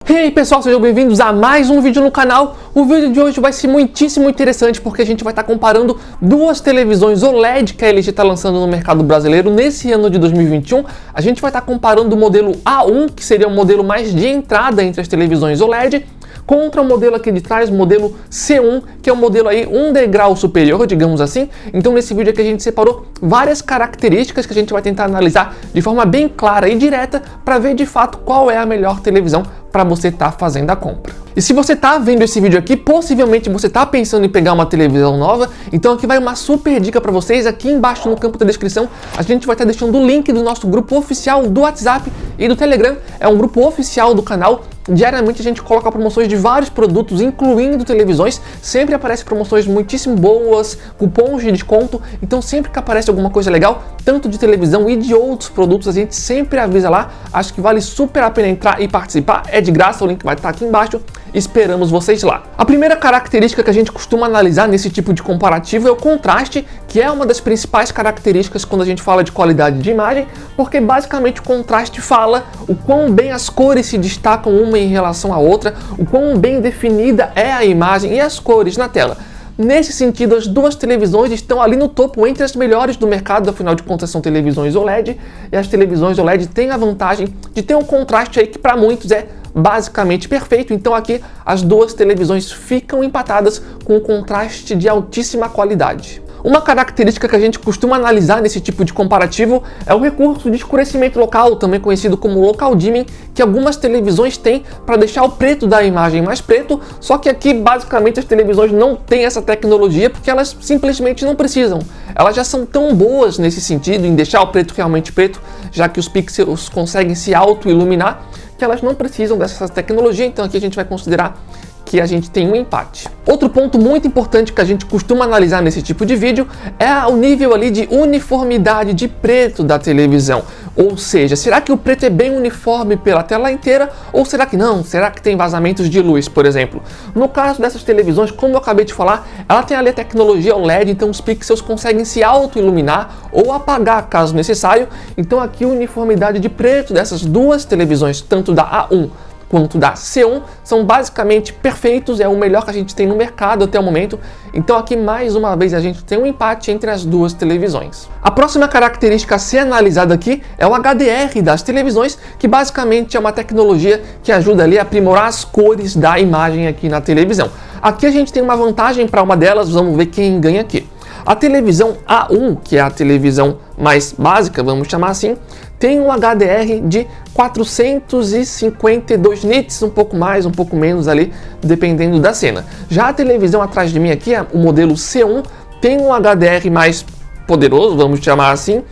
E aí pessoal, sejam bem-vindos a mais um vídeo no canal. O vídeo de hoje vai ser muitíssimo interessante porque a gente vai estar comparando duas televisões OLED que a LG está lançando no mercado brasileiro nesse ano de 2021. A gente vai estar comparando o modelo A1, que seria o modelo mais de entrada entre as televisões OLED, contra o modelo aqui de trás, o modelo C1, que é um modelo aí um degrau superior, digamos assim. Então nesse vídeo aqui a gente separou várias características que a gente vai tentar analisar de forma bem clara e direta para ver de fato qual é a melhor televisão para você estar fazendo a compra. E se você está vendo esse vídeo aqui, possivelmente você está pensando em pegar uma televisão nova, então aqui vai uma super dica para vocês. Aqui embaixo no campo da descrição a gente vai estar deixando o link do nosso grupo oficial do WhatsApp e do Telegram. É um grupo oficial do canal. Diariamente a gente coloca promoções de vários produtos, incluindo televisões. Sempre aparecem promoções muitíssimo boas, cupons de desconto. Então sempre que aparece alguma coisa legal, tanto de televisão e de outros produtos, a gente sempre avisa lá. Acho que vale super a pena entrar e participar. É de graça, o link vai estar aqui embaixo. Esperamos vocês lá. A primeira característica que a gente costuma analisar nesse tipo de comparativo é o contraste, que é uma das principais características quando a gente fala de qualidade de imagem, porque basicamente o contraste fala o quão bem as cores se destacam uma em relação à outra, o quão bem definida é a imagem e as cores na tela. Nesse sentido, as duas televisões estão ali no topo entre as melhores do mercado, afinal de contas são televisões OLED, e as televisões OLED têm a vantagem de ter um contraste aí que para muitos é basicamente perfeito. Então aqui as duas televisões ficam empatadas com um contraste de altíssima qualidade. Uma característica que a gente costuma analisar nesse tipo de comparativo é o recurso de escurecimento local, também conhecido como local dimming, que algumas televisões têm para deixar o preto da imagem mais preto, só que aqui basicamente as televisões não têm essa tecnologia porque elas simplesmente não precisam. Elas já são tão boas nesse sentido, em deixar o preto realmente preto, já que os pixels conseguem se auto-iluminar, que elas não precisam dessa tecnologia. Então aqui a gente vai considerar que a gente tem um empate. Outro ponto muito importante que a gente costuma analisar nesse tipo de vídeo é o nível ali de uniformidade de preto da televisão. Ou seja, será que o preto é bem uniforme pela tela inteira ou será que não? Será que tem vazamentos de luz, por exemplo? No caso dessas televisões, como eu acabei de falar, ela tem ali a tecnologia OLED, então os pixels conseguem se auto-iluminar ou apagar caso necessário. Então aqui a uniformidade de preto dessas duas televisões, tanto da A1 quanto da C1, são basicamente perfeitos, é o melhor que a gente tem no mercado até o momento. Então aqui mais uma vez a gente tem um empate entre as duas televisões. A próxima característica a ser analisada aqui é o HDR das televisões, que basicamente é uma tecnologia que ajuda ali a aprimorar as cores da imagem aqui na televisão. Aqui a gente tem uma vantagem para uma delas, vamos ver quem ganha aqui. A televisão A1, que é a televisão mais básica, vamos chamar assim, tem um HDR de 452 nits, um pouco mais, um pouco menos ali, dependendo da cena. Já a televisão atrás de mim aqui, o modelo C1, tem um HDR mais poderoso, vamos chamar assim,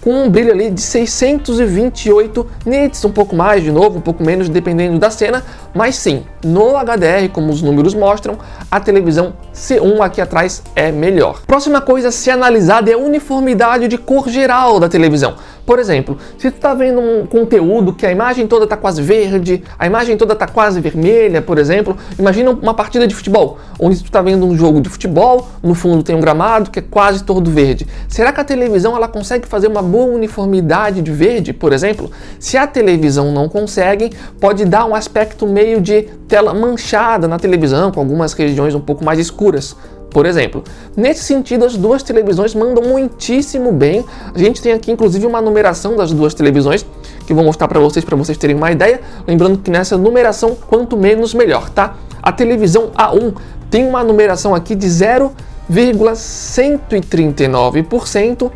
com um brilho ali de 628 nits, um pouco mais de novo, um pouco menos, dependendo da cena, mas sim, no HDR, como os números mostram, a televisão C1 aqui atrás é melhor. Próxima coisa a ser analisada é a uniformidade de cor geral da televisão. Por exemplo, se tu está vendo um conteúdo que a imagem toda está quase verde, a imagem toda está quase vermelha, por exemplo, imagina uma partida de futebol, onde tu está vendo um jogo de futebol, no fundo tem um gramado que é quase todo verde. Será que a televisão ela consegue fazer uma boa uniformidade de verde, por exemplo? Se a televisão não consegue, pode dar um aspecto meio de tela manchada na televisão, com algumas regiões um pouco mais escuras, por exemplo. Nesse sentido, as duas televisões mandam muitíssimo bem. A gente tem aqui inclusive uma numeração das duas televisões que eu vou mostrar para vocês terem uma ideia. Lembrando que nessa numeração, quanto menos melhor, tá? A televisão A1 tem uma numeração aqui de 0,139%.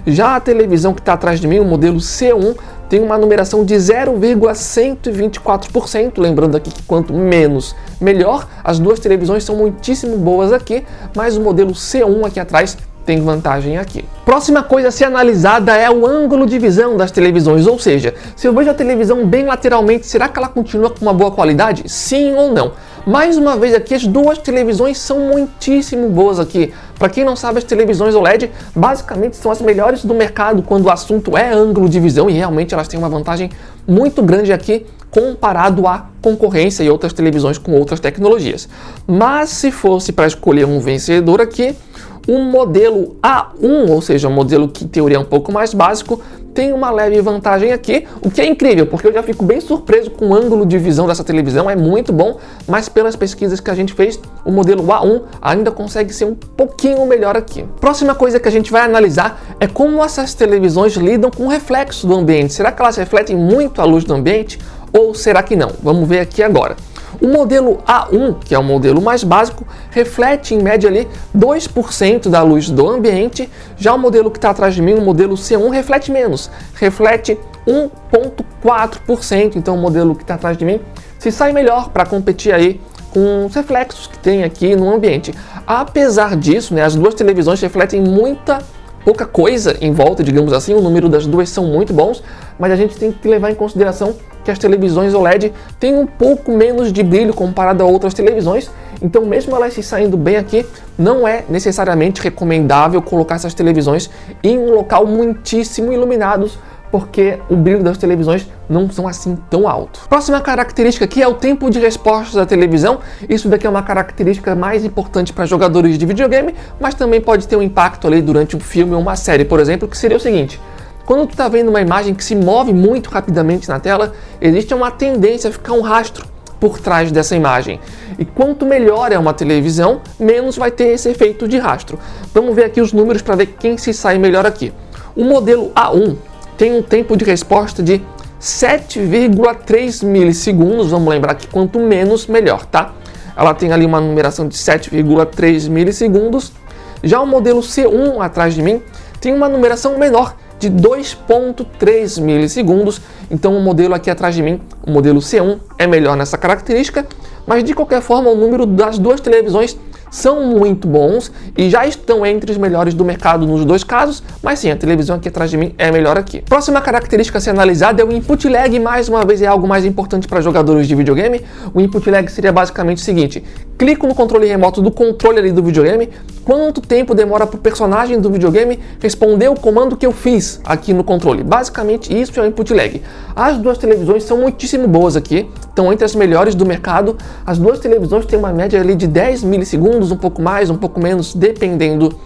Já a televisão que está atrás de mim, o modelo C1, tem uma numeração de 0,124%, lembrando aqui que quanto menos, melhor. As duas televisões são muitíssimo boas aqui, mas o modelo C1 aqui atrás tem vantagem aqui. Próxima coisa a ser analisada é o ângulo de visão das televisões, ou seja, se eu vejo a televisão bem lateralmente, será que ela continua com uma boa qualidade? Sim ou não? Mais uma vez aqui, as duas televisões são muitíssimo boas aqui. Para quem não sabe, as televisões OLED basicamente são as melhores do mercado quando o assunto é ângulo de visão, e realmente elas têm uma vantagem muito grande aqui comparado à concorrência e outras televisões com outras tecnologias. Mas se fosse para escolher um vencedor aqui, O modelo A1, ou seja, o modelo que em teoria é um pouco mais básico, tem uma leve vantagem aqui, o que é incrível, porque eu já fico bem surpreso com o ângulo de visão dessa televisão, é muito bom, mas pelas pesquisas que a gente fez, o modelo A1 ainda consegue ser um pouquinho melhor aqui. Próxima coisa que a gente vai analisar é como essas televisões lidam com o reflexo do ambiente. Será que elas refletem muito a luz do ambiente ou será que não? Vamos ver aqui agora. O modelo A1, que é o modelo mais básico, reflete em média ali 2% da luz do ambiente. Já o modelo que está atrás de mim, o modelo C1, reflete menos, reflete 1,4%. Então o modelo que está atrás de mim se sai melhor para competir aí com os reflexos que tem aqui no ambiente. Apesar disso, né, as duas televisões refletem pouca coisa em volta, digamos assim, o número das duas são muito bons, mas a gente tem que levar em consideração que as televisões OLED têm um pouco menos de brilho comparado a outras televisões, então mesmo elas se saindo bem aqui, não é necessariamente recomendável colocar essas televisões em um local muitíssimo iluminado, porque o brilho das televisões não são assim tão alto. Próxima característica aqui é o tempo de resposta da televisão. Isso daqui é uma característica mais importante para jogadores de videogame, mas também pode ter um impacto ali durante um filme ou uma série, por exemplo, que seria o seguinte: quando tu está vendo uma imagem que se move muito rapidamente na tela, existe uma tendência a ficar um rastro por trás dessa imagem. E quanto melhor é uma televisão, menos vai ter esse efeito de rastro. Vamos ver aqui os números para ver quem se sai melhor aqui. O modelo A1 tem um tempo de resposta de 7,3 milissegundos. Vamos lembrar que quanto menos, melhor, tá? Ela tem ali uma numeração de 7,3 milissegundos. Já o modelo C1 atrás de mim tem uma numeração menor, de 2,3 milissegundos. Então o modelo aqui atrás de mim, o modelo C1, é melhor nessa característica, mas de qualquer forma o número das duas televisões são muito bons e já estão entre os melhores do mercado nos dois casos, mas sim, a televisão aqui atrás de mim é melhor aqui. Próxima característica a ser analisada é o input lag. Mais uma vez é algo mais importante para jogadores de videogame. O input lag seria basicamente o seguinte: clico no controle remoto do controle ali do videogame, quanto tempo demora para o personagem do videogame responder o comando que eu fiz aqui no controle. Basicamente isso é o input lag. As duas televisões são muitíssimo boas aqui, estão entre as melhores do mercado. As duas televisões têm uma média ali de 10 milissegundos, um pouco mais, um pouco menos, dependendo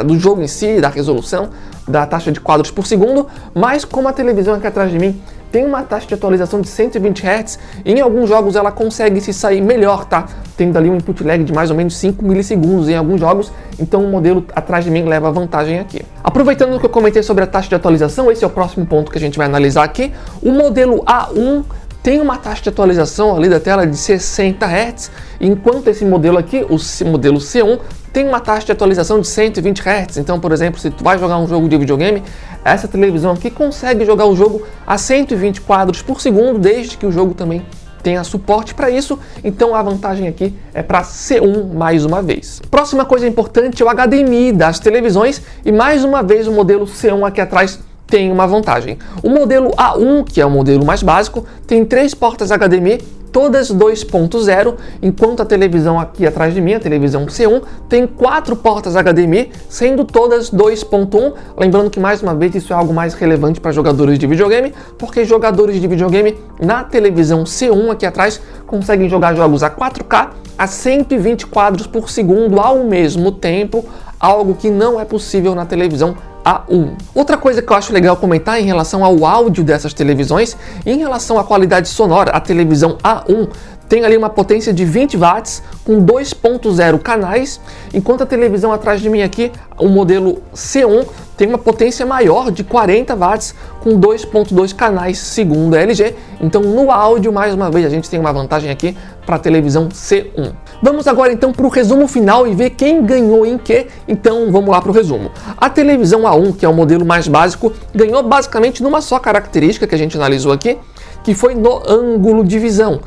do jogo em si, da resolução, da taxa de quadros por segundo, mas como a televisão aqui atrás de mim tem uma taxa de atualização de 120 Hz, em alguns jogos ela consegue se sair melhor, tá? Tendo ali um input lag de mais ou menos 5 milissegundos em alguns jogos, então o modelo atrás de mim leva vantagem aqui. Aproveitando que eu comentei sobre a taxa de atualização, esse é o próximo ponto que a gente vai analisar aqui. O modelo A1 tem uma taxa de atualização ali da tela de 60 Hz, enquanto esse modelo aqui, o modelo C1, tem uma taxa de atualização de 120 Hz. Então, por exemplo, se tu vai jogar um jogo de videogame, essa televisão aqui consegue jogar o jogo a 120 quadros por segundo, desde que o jogo também tenha suporte para isso. Então a vantagem aqui é para C1 mais uma vez. Próxima coisa importante é o HDMI das televisões, e mais uma vez o modelo C1 aqui atrás tem uma vantagem. O modelo A1, que é o modelo mais básico, tem 3 portas HDMI, todas 2.0, enquanto a televisão aqui atrás de mim, a televisão C1, tem 4 portas HDMI, sendo todas 2.1. Lembrando que, mais uma vez, isso é algo mais relevante para jogadores de videogame, porque jogadores de videogame na televisão C1 aqui atrás conseguem jogar jogos a 4K a 120 quadros por segundo ao mesmo tempo, algo que não é possível na televisão A1. Outra coisa que eu acho legal comentar em relação ao áudio dessas televisões, em relação à qualidade sonora, a televisão A1 tem ali uma potência de 20 watts com 2.0 canais, enquanto a televisão atrás de mim aqui, o modelo C1, tem uma potência maior de 40 watts com 2.2 canais segundo a LG. Então no áudio, mais uma vez, a gente tem uma vantagem aqui para a televisão C1. Vamos agora então para o resumo final e ver quem ganhou em que. Então vamos lá para o resumo. A televisão A1, que é o modelo mais básico, ganhou basicamente numa só característica que a gente analisou aqui, que foi no ângulo de visão.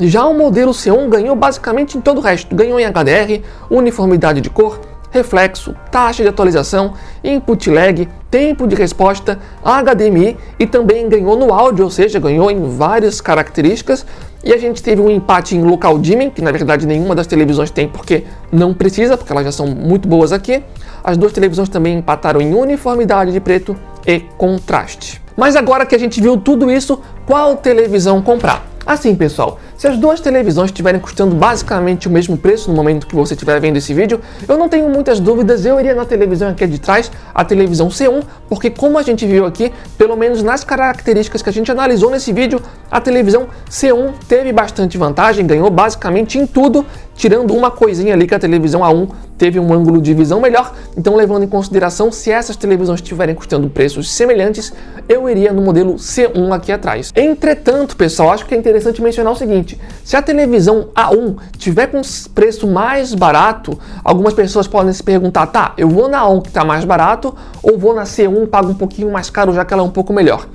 Já o modelo C1 ganhou basicamente em todo o resto. Ganhou em HDR, uniformidade de cor, reflexo, taxa de atualização, input lag, tempo de resposta, HDMI, e também ganhou no áudio, ou seja, ganhou em várias características. E a gente teve um empate em local dimming, que na verdade nenhuma das televisões tem, porque não precisa, porque elas já são muito boas aqui. As duas televisões também empataram em uniformidade de preto e contraste. Mas agora que a gente viu tudo isso, qual televisão comprar? Assim, pessoal, Se as duas televisões estiverem custando basicamente o mesmo preço no momento que você estiver vendo esse vídeo, eu não tenho muitas dúvidas, eu iria na televisão aqui de trás, a televisão C1, porque como a gente viu aqui, pelo menos nas características que a gente analisou nesse vídeo, a televisão C1 teve bastante vantagem, ganhou basicamente em tudo, tirando uma coisinha ali que a televisão A1 teve um ângulo de visão melhor. Então, levando em consideração, se essas televisões estiverem custando preços semelhantes, eu iria no modelo C1 aqui atrás. Entretanto, pessoal, acho que é interessante mencionar o seguinte: se a televisão A1 tiver com preço mais barato, algumas pessoas podem se perguntar, tá, eu vou na A1 que está mais barato ou vou na C1 e pago um pouquinho mais caro já que ela é um pouco melhor?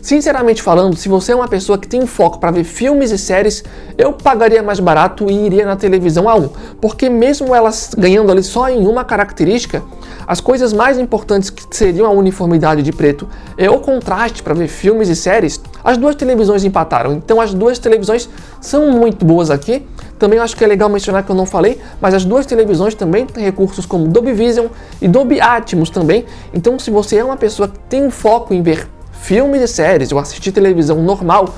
Sinceramente falando, se você é uma pessoa que tem foco para ver filmes e séries, eu pagaria mais barato e iria na televisão A1, porque mesmo elas ganhando ali só em uma característica, as coisas mais importantes que seriam a uniformidade de preto e o contraste para ver filmes e séries, as duas televisões empataram. Então as duas televisões são muito boas aqui. Também acho que é legal mencionar que eu não falei, mas as duas televisões também têm recursos como Dolby Vision e Dolby Atmos também. Então se você é uma pessoa que tem um foco em ver filmes e séries ou assistir televisão normal,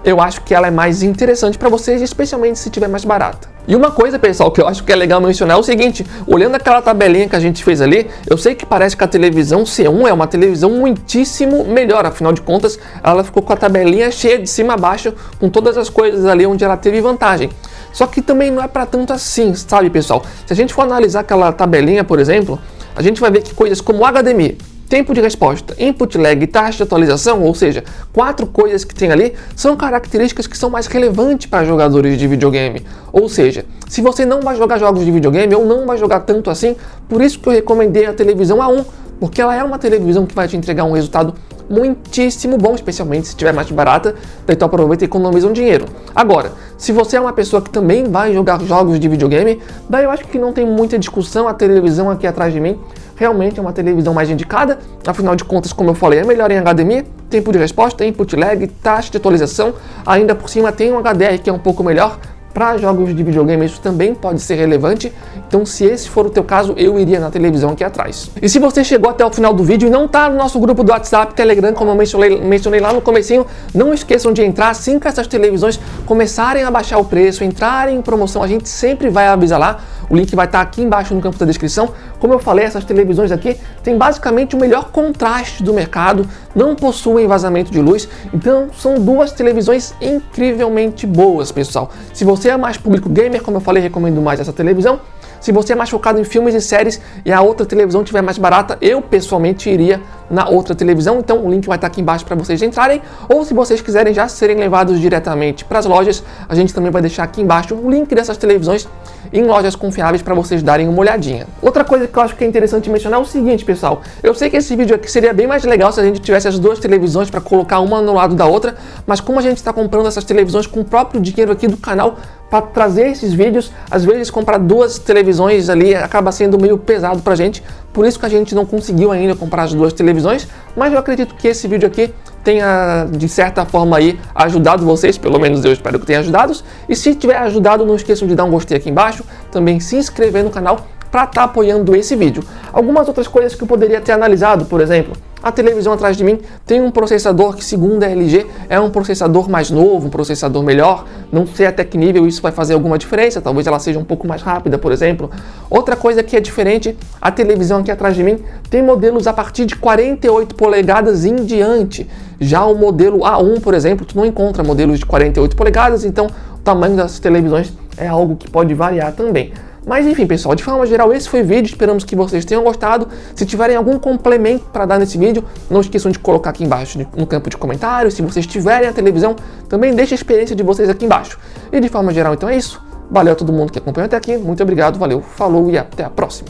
eu acho que ela é mais interessante para vocês, especialmente se tiver mais barata. E uma coisa, pessoal, que eu acho que é legal mencionar é o seguinte: olhando aquela tabelinha que a gente fez ali, eu sei que parece que a televisão C1 é uma televisão muitíssimo melhor, afinal de contas, ela ficou com a tabelinha cheia de cima a baixo, com todas as coisas ali onde ela teve vantagem. Só que também não é para tanto assim, sabe, pessoal? Se a gente for analisar aquela tabelinha, por exemplo, a gente vai ver que coisas como HDMI, tempo de resposta, input lag e taxa de atualização, ou seja, 4 coisas que tem ali, são características que são mais relevantes para jogadores de videogame. Ou seja, se você não vai jogar jogos de videogame ou não vai jogar tanto assim, por isso que eu recomendei a televisão A1, porque ela é uma televisão que vai te entregar um resultado muitíssimo bom, especialmente se estiver mais barata, daí tu aproveita e economiza um dinheiro. Agora, se você é uma pessoa que também vai jogar jogos de videogame, daí eu acho que não tem muita discussão, a televisão aqui atrás de mim realmente é uma televisão mais indicada, afinal de contas, como eu falei, é melhor em HDMI, tempo de resposta, input lag, taxa de atualização, ainda por cima tem um HDR que é um pouco melhor. Para jogos de videogame isso também pode ser relevante, então se esse for o teu caso, eu iria na televisão aqui atrás. E se você chegou até o final do vídeo e não está no nosso grupo do WhatsApp, Telegram, como eu mencionei lá no comecinho, não esqueçam de entrar assim que essas televisões começarem a baixar o preço, entrarem em promoção, a gente sempre vai avisar lá. O link vai estar aqui embaixo no campo da descrição. Como eu falei, essas televisões aqui têm basicamente o melhor contraste do mercado, não possuem vazamento de luz, então são duas televisões incrivelmente boas, pessoal. Se você é mais público gamer, como eu falei, recomendo mais essa televisão. Se você é mais focado em filmes e séries e a outra televisão estiver mais barata, eu pessoalmente iria na outra televisão, então o link vai estar aqui embaixo para vocês entrarem, ou se vocês quiserem já serem levados diretamente para as lojas, a gente também vai deixar aqui embaixo o link dessas televisões em lojas confiáveis para vocês darem uma olhadinha. Outra coisa que eu acho que é interessante mencionar é o seguinte, pessoal, eu sei que esse vídeo aqui seria bem mais legal se a gente tivesse as duas televisões para colocar uma no lado da outra, mas como a gente está comprando essas televisões com o próprio dinheiro aqui do canal, para trazer esses vídeos, às vezes comprar duas televisões ali acaba sendo meio pesado pra gente, por isso que a gente não conseguiu ainda comprar as duas televisões, mas eu acredito que esse vídeo aqui tenha, de certa forma aí, ajudado vocês, pelo menos eu espero que tenha ajudado, e se tiver ajudado, não esqueçam de dar um gostei aqui embaixo, também se inscrever no canal para estar apoiando esse vídeo. Algumas outras coisas que eu poderia ter analisado, por exemplo, a televisão atrás de mim tem um processador que, segundo a LG, é um processador mais novo, um processador melhor. Não sei até que nível isso vai fazer alguma diferença, talvez ela seja um pouco mais rápida, por exemplo. Outra coisa que é diferente, a televisão aqui atrás de mim tem modelos a partir de 48 polegadas em diante. Já o modelo A1, por exemplo, tu não encontra modelos de 48 polegadas, então o tamanho das televisões é algo que pode variar também. Mas enfim, pessoal, de forma geral, esse foi o vídeo, esperamos que vocês tenham gostado. Se tiverem algum complemento para dar nesse vídeo, não esqueçam de colocar aqui embaixo no campo de comentários. Se vocês tiverem a televisão, também deixe a experiência de vocês aqui embaixo. E de forma geral, então é isso. Valeu a todo mundo que acompanhou até aqui, muito obrigado, valeu, falou e até a próxima.